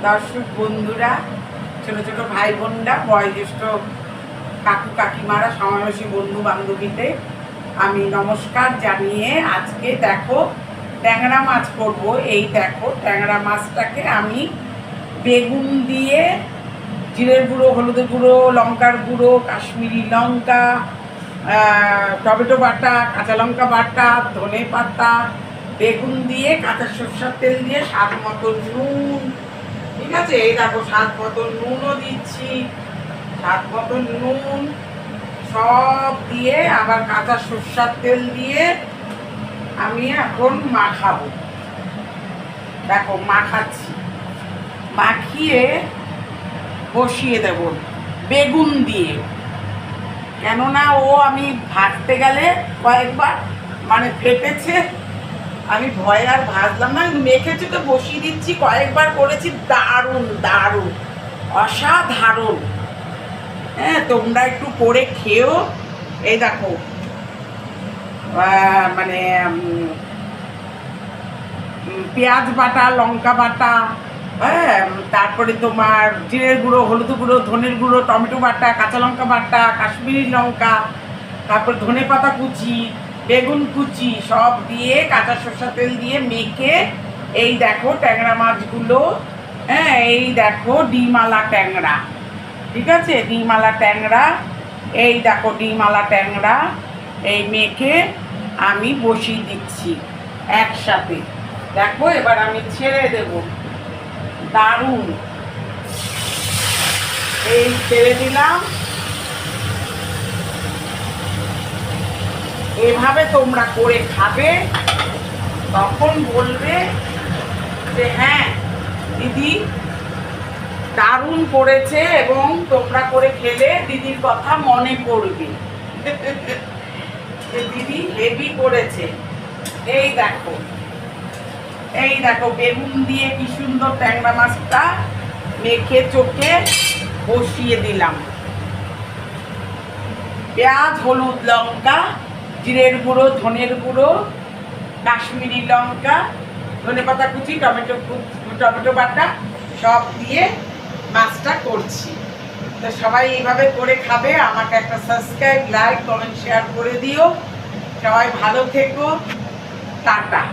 দর্শক বন্ধুরা, ছোট ছোট ভাই বোনরা, বয়োজ্যেষ্ঠ কাকু কাকিমারা, সমাবেশী বন্ধু বান্ধবীতে আমি নমস্কার জানিয়ে আজকে দেখো ট্যাংরা মাছ করব। এই দেখো ট্যাংরা মাছটাকে আমি বেগুন দিয়ে, জিরের গুঁড়ো, হলুদের গুঁড়ো, লঙ্কার গুঁড়ো, কাশ্মীরি লঙ্কা, টমেটো বাটা, কাঁচা লঙ্কা বাটা, ধনে পাতা, বেগুন দিয়ে, কাঁচা সরষের তেল দিয়ে, স্বাদ মতো নুন, ঠিক আছে, এই দেখো স্বাদ মতো নুনও দিচ্ছি, স্বাদ মতো নুন সব দিয়ে, আবার কাঁচা সরষের তেল দিয়ে আমি এখন মাখাবো। দেখো মাখাচ্ছি, মাখিয়ে বসিয়ে দেব বেগুন দিয়ে। কেননা ও আমি ভাজতে গেলে কয়েকবার মানে ফেটেছে, আমি ভয় আর ভাজলাম না, মেখেছি তো বসিয়ে দিচ্ছি, কয়েকবার করেছি, দারুণ দারুণ অসাধারণ। হ্যাঁ, তোমরা একটু করে খেও। এই দেখো মানে পেঁয়াজ বাটা, লঙ্কা বাটা, হ্যাঁ, তারপরে তোমার জিরের গুঁড়ো, হলুদ গুঁড়ো, ধনের গুঁড়ো, টমেটো বাটা, কাঁচা লঙ্কা বাটা, কাশ্মীরি লঙ্কা, তারপর ধনে পাতা কুচি, বেগুন কুচি সব দিয়ে, কাঁচা সরষের তেল দিয়ে মেখে এই দেখো ট্যাংরা মাছগুলো, হ্যাঁ, এই দেখো ডিমালা ট্যাংরা, ঠিক আছে, ডিমালা ট্যাংরা, এই দেখো ডিমালা ট্যাংরা, এই মেখে আমি বসিয়ে দিচ্ছি একসাথে। দেখো এবার আমি ছেড়ে দেব, দারুণ, এই ছেড়ে দিলাম। এভাবে তোমরা করে খাবে, তখন বলবে যে হ্যাঁ দিদি দারুণ করেছে, এবং তোমরা করে খেলে দিদির কথা মনে পড়বে যে দিদি হেভি করেছে। এই দেখো, এই দেখো বেগুন দিয়ে কি সুন্দর ট্যাংরা মাছটা মেখে চোখে বসিয়ে দিলাম। পেঁয়াজ, হলুদ, লঙ্কা, জিরের গুঁড়ো, ধনের গুঁড়ো, কাশ্মীরি লঙ্কা, ধনে পাতা কুচি, টমেটো বাটা সব দিয়ে মাছটা করছি। তো সবাই এইভাবে করে খাবে। আমাকে একটা সাবস্ক্রাইব, লাইক, কমেন্ট, শেয়ার করে দিও। সবাই ভালো থেকো, টাটা।